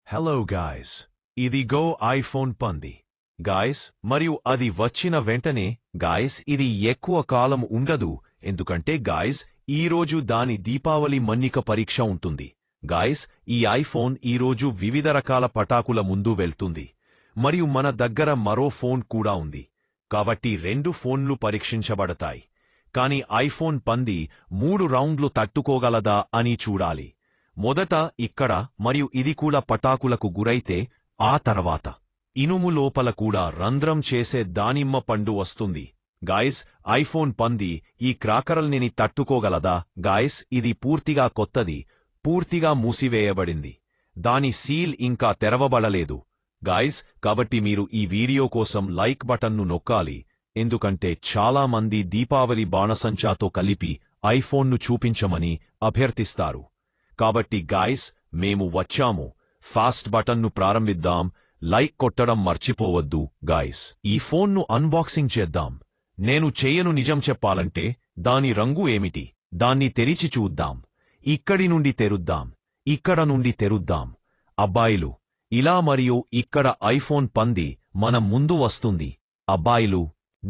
Hello guys, ఇదిగో iPhone పంది guys. మరియు అది వచ్చిన వెంటనే గాయ్స్ ఇది ఎక్కువ కాలం ఉండదు, ఎందుకంటే గాయ్స్ ఈరోజు దాని దీపావళి మన్నిక పరీక్ష ఉంటుంది. గాయ్స్ ఈ ఐఫోన్ ఈరోజు వివిధ రకాల పటాకుల ముందు వెళ్తుంది. మరియు మన దగ్గర మరో ఫోన్ కూడా ఉంది, కాబట్టి రెండు ఫోన్లు పరీక్షించబడతాయి. కాని ఐఫోన్ పంది 3 రౌండ్లు తట్టుకోగలదా అని చూడాలి. మొదట ఇక్కడ మరియు ఇది కూడా పటాకులకు గురైతే ఆ తర్వాత ఇనుము లోపల కూడా రంధ్రం చేసే దానిమ్మ పండు వస్తుంది. గాయ్స్ ఐఫోన్ పంది ఈ క్రాకరల్ని తట్టుకోగలదా? గాయ్స్ ఇది పూర్తిగా కొత్తది, పూర్తిగా మూసివేయబడింది, దాని సీల్ ఇంకా తెరవబడలేదు. గాయ్స్ కాబట్టి మీరు ఈ వీడియో కోసం లైక్ బటన్ను నొక్కాలి, ఎందుకంటే చాలా మంది దీపావళి బాణసంచాతో కలిపి ఐఫోన్ను చూపించమని అభ్యర్థిస్తారు. కాబట్టి గాయ్స్ మేము వచ్చాము, ఫాస్ట్ బటన్ను ప్రారంభిద్దాం, లైక్ కొట్టడం మర్చిపోవద్దు. గాయ్స్ ఈ ఫోన్ను అన్బాక్సింగ్ చేద్దాం. నేను చేయను, నిజం చెప్పాలంటే దాని రంగు ఏమిటి, దాన్ని తెరిచి చూద్దాం. ఇక్కడి నుండి తెరుద్దాం, ఇక్కడ నుండి తెరుద్దాం. అబ్బాయిలు ఇలా మరియు ఇక్కడ ఐఫోన్ పంది మన ముందు వస్తుంది. అబ్బాయిలు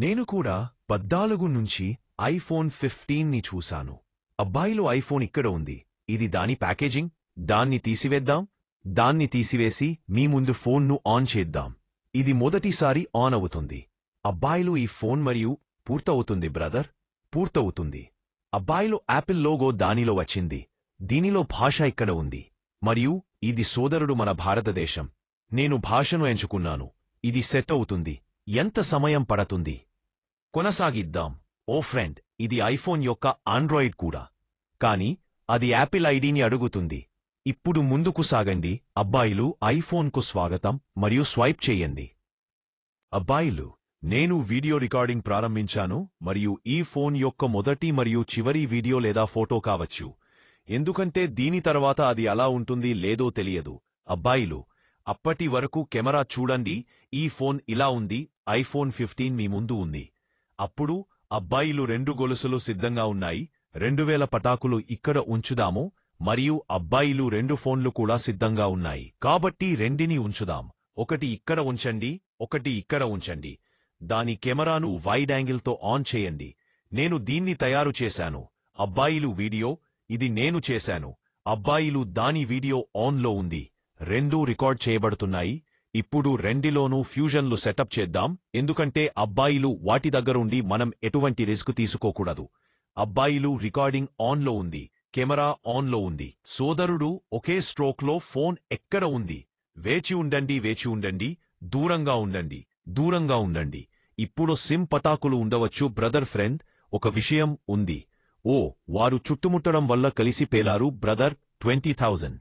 నేను కూడా 14 నుంచి ఐఫోన్ 15ని చూశాను. అబ్బాయిలు ఐఫోన్ ఇక్కడ ఉంది, ఇది దాని ప్యాకేజింగ్. దాన్ని తీసివేద్దాం. దాన్ని తీసివేసి మీ ముందు ఫోన్ను ఆన్ చేద్దాం. ఇది మొదటిసారి ఆన్ అవుతుంది. అబ్బాయిలు ఈ ఫోన్ మరియు పూర్తవుతుంది బ్రదర్, పూర్తవుతుంది. అబ్బాయిలు యాపిల్ లోగో దానిలో వచ్చింది, దీనిలో భాష ఇక్కడ ఉంది. మరియు ఇది సోదరుడు మన భారతదేశం. నేను భాషను ఎంచుకున్నాను. ఇది సెట్ అవుతుంది. ఎంత సమయం పడుతుంది? కొనసాగిద్దాం. ఓ ఫ్రెండ్, ఇది ఐఫోన్ యొక్క ఆండ్రాయిడ్ కూడా, కాని అది యాపిల్ ఐడిని అడుగుతుంది. ఇప్పుడు ముందుకు సాగండి. అబ్బాయిలు ఐఫోన్కు స్వాగతం మరియు స్వైప్ చేయండి. అబ్బాయిలు నేను వీడియో రికార్డింగ్ ప్రారంభించాను మరియు ఈ ఫోన్ యొక్క మొదటి మరియు చివరి వీడియో లేదా ఫోటో కావచ్చు, ఎందుకంటే దీని తర్వాత అది అలా ఉంటుంది లేదో తెలియదు. అబ్బాయిలు అప్పటి వరకు కెమెరా చూడండి. ఈ ఫోన్ ఇలా ఉంది. ఐఫోన్ 15 మీ ముందు ఉంది. అప్పుడు అబ్బాయిలు 2 గొలుసులు సిద్ధంగా ఉన్నాయి. 2000 పటాకులు ఇక్కడ ఉంచుదాము. మరియు అబ్బాయిలు 2 ఫోన్లు కూడా సిద్ధంగా ఉన్నాయి, కాబట్టి రెండిని ఉంచుదాం. ఒకటి ఇక్కడ ఉంచండి, ఒకటి ఇక్కడ ఉంచండి. దాని కెమెరాను వైడ్ యాంగిల్తో ఆన్ చేయండి. నేను దీన్ని తయారు చేశాను. అబ్బాయిలు వీడియో, ఇది నేను చేశాను. అబ్బాయిలు దాని వీడియో ఆన్లో ఉంది. రెండూ రికార్డ్ చేయబడుతున్నాయి. ఇప్పుడు రెండిలోనూ ఫ్యూజన్లు సెటప్ చేద్దాం, ఎందుకంటే అబ్బాయిలు వాటి దగ్గరుండి మనం ఎటువంటి రిస్క్ తీసుకోకూడదు. అబ్బాయిలు రికార్డింగ్ ఆన్లో ఉంది, కెమెరా ఆన్లో ఉంది. సోదరుడు ఒకే స్ట్రోక్లో ఫోన్ ఎక్కడ ఉంది? వేచి ఉండండి, వేచి ఉండండి, దూరంగా ఉండండి, దూరంగా ఉండండి. ఇప్పుడు సిమ్ పటాకులు ఉండవచ్చు బ్రదర్. ఫ్రెండ్ ఒక విషయం ఉంది. ఓ వారు చుట్టుముట్టడం వల్ల కలిసి పేలారు బ్రదర్. 20,000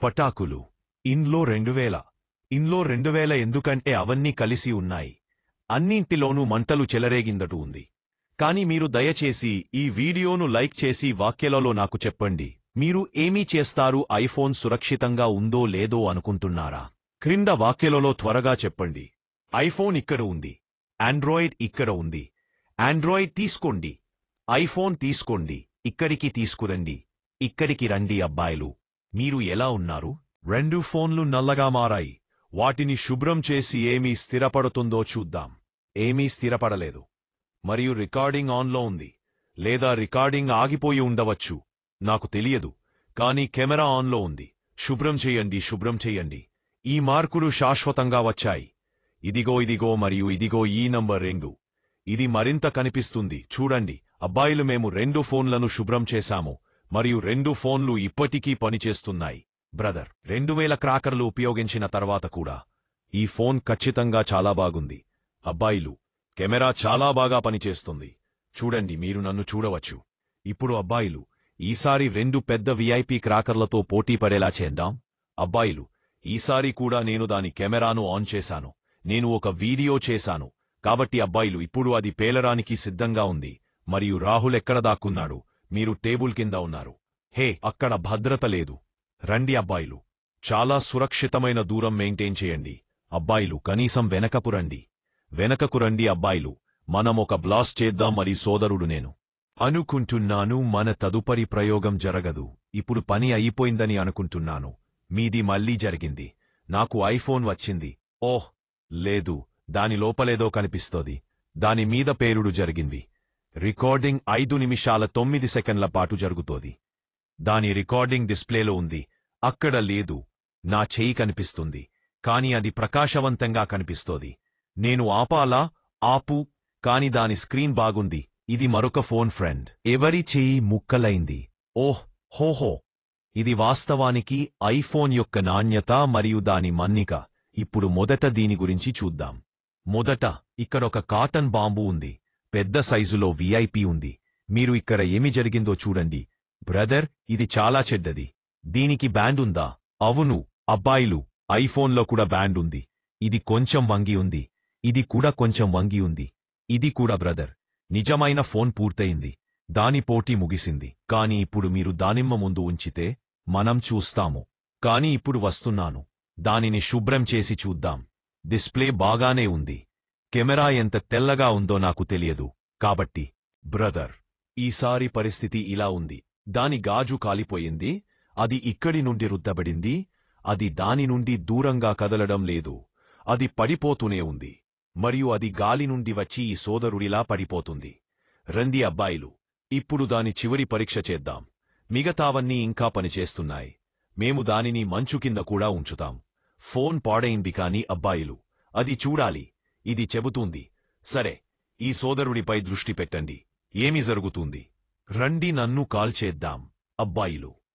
పటాకులు. ఇంట్లో 2000. ఇంట్లో 2000 ఎందుకంటే అవన్నీ కలిసి ఉన్నాయి. అన్నింటిలోనూ మంటలు చెలరేగిందటూ ఉంది. కాని మీరు దయచేసి ఈ వీడియోను లైక్ చేసి వాక్యాలలో నాకు చెప్పండి, మీరు ఏమీ చేస్తారు? ఐఫోన్ సురక్షితంగా ఉందో లేదో అనుకుంటున్నారా? క్రింద వాక్యాలలో త్వరగా చెప్పండి. ఐఫోన్ ఇక్కడ ఉంది, ఆండ్రాయిడ్ ఇక్కడ ఉంది. ఆండ్రాయిడ్ తీసుకోండి, ఐఫోన్ తీసుకోండి. ఇక్కడికి తీసుకురండి, ఇక్కడికి రండి. అబ్బాయిలు మీరు ఎలా ఉన్నారు? 2 ఫోన్లు నల్లగా మారాయి. వాటిని శుభ్రం చేసి ఏమీ స్థిరపడుతుందో చూద్దాం. ఏమీ స్థిరపడలేదు. మరియు రికార్డింగ్ ఆన్లో ఉంది, లేదా రికార్డింగ్ ఆగిపోయి ఉండవచ్చు, నాకు తెలియదు. కాని కెమెరా ఆన్లో ఉంది. శుభ్రం చేయండి, శుభ్రం చేయండి. ఈ మార్కులు శాశ్వతంగా వచ్చాయి. ఇదిగో ఇదిగో మరియు ఇదిగో ఈ నంబర్ 2. ఇది మరింత కనిపిస్తుంది చూడండి. అబ్బాయిలు మేము 2 ఫోన్లను శుభ్రం చేశాము మరియు 2 ఫోన్లు ఇప్పటికీ పనిచేస్తున్నాయి బ్రదర్. 2000 క్రాకర్లు ఉపయోగించిన తర్వాత కూడా ఈ ఫోన్ ఖచ్చితంగా చాలా బాగుంది. అబ్బాయిలు కెమెరా చాలా బాగా పనిచేస్తుంది. చూడండి, మీరు నన్ను చూడవచ్చు. ఇప్పుడు అబ్బాయిలు ఈసారి 2 పెద్ద విఐపి క్రాకర్లతో పోటీ పడేలా చేద్దాం. అబ్బాయిలు ఈసారి కూడా నేను దాని కెమెరాను ఆన్ చేశాను. నేను ఒక వీడియో చేశాను, కాబట్టి అబ్బాయిలు ఇప్పుడు అది పేలరానికి సిద్ధంగా ఉంది. మరియు రాహుల్ ఎక్కడ దాక్కున్నాడు? మీరు టేబుల్ కింద ఉన్నారు. హే, అక్కడ భద్రత లేదు. రండి అబ్బాయిలు, చాలా సురక్షితమైన దూరం మెయింటైన్ చేయండి. అబ్బాయిలు కనీసం వెనకపు రండి, వెనకకు రండి. అబ్బాయిలు మనం ఒక బ్లాస్ట్ చేద్దాం. మరి సోదరుడు నేను అనుకుంటున్నాను మన తదుపరి ప్రయోగం జరగదు. ఇప్పుడు పని అయిపోయిందని అనుకుంటున్నాను. మీది మళ్ళీ జరిగింది. నాకు ఐఫోన్ వచ్చింది. ఓహ్ లేదు, దాని లోపలేదో కనిపిస్తోంది. దాని మీద పేరుడు జరిగింది. రికార్డింగ్ 5 నిమిషాల 9 సెకన్ల పాటు జరుగుతోంది. దాని రికార్డింగ్ డిస్ప్లేలో ఉంది. అక్కడ లేదు. నా చెయ్యి కనిపిస్తుంది, కాని అది ప్రకాశవంతంగా కనిపిస్తోంది. నేను ఆపాలా? ఆపు. కాని దాని స్క్రీన్ బాగుంది. ఇది మరొక ఫోన్ ఫ్రెండ్. ఎవరి చెయ్యి ముక్కలైంది. ఓహ్ హోహో, ఇది వాస్తవానికి ఐఫోన్ యొక్క నాణ్యత మరియు దాని మన్నిక. ఇప్పుడు మొదట దీని గురించి చూద్దాం. మొదట ఇక్కడొక కాటన్ బాంబు ఉంది. పెద్ద సైజులో విఐపి ఉంది. మీరు ఇక్కడ ఏమి జరిగిందో చూడండి. బ్రదర్, ఇది చాలా చెడ్డది. దీనికి బ్యాండ్ ఉందా? అవును అబ్బాయిలు, ఐఫోన్లో కూడా బ్యాండ్ ఉంది. ఇది కొంచెం వంగి ఉంది. ఇది కూడా కొంచెం వంగి ఉంది. ఇది కూడా బ్రదర్. నిజమైన ఫోన్ పూర్తయింది. దాని పోటీ ముగిసింది. కాని ఇప్పుడు మీరు దానిమ్మ ముందు ఉంచితే మనం చూస్తాము. కాని ఇప్పుడు వస్తున్నాను. దానిని శుభ్రం చేసి చూద్దాం. డిస్ప్లే బాగానే ఉంది. కెమెరా ఎంత తెల్లగా ఉందో నాకు తెలియదు. కాబట్టి బ్రదర్, ఈసారి పరిస్థితి ఇలా ఉంది. దాని గాజు కాలిపోయింది. అది ఇక్కడి నుండి రుద్దబడింది. అది దాని నుండి దూరంగా కదలడం లేదు. అది పడిపోతూనే ఉంది. మరియు అది గాలి నుండి వచ్చి ఈ సోదరుడిలా పడిపోతుంది. రండి అబ్బాయిలు, ఇప్పుడు దాని చివరి పరీక్ష చేద్దాం. మిగతావన్నీ ఇంకా పనిచేస్తున్నాయి. మేము దానిని మంచు కింద కూడా ఉంచుతాం. ఫోన్ పాడైంది కాని అబ్బాయిలు, అది చూడాలి. ఇది చెబుతుంది. సరే, ఈ సోదరుడిపై దృష్టి పెట్టండి. ఏమి జరుగుతుంది? రండి నన్ను కాల్ చేద్దాం అబ్బాయిలు.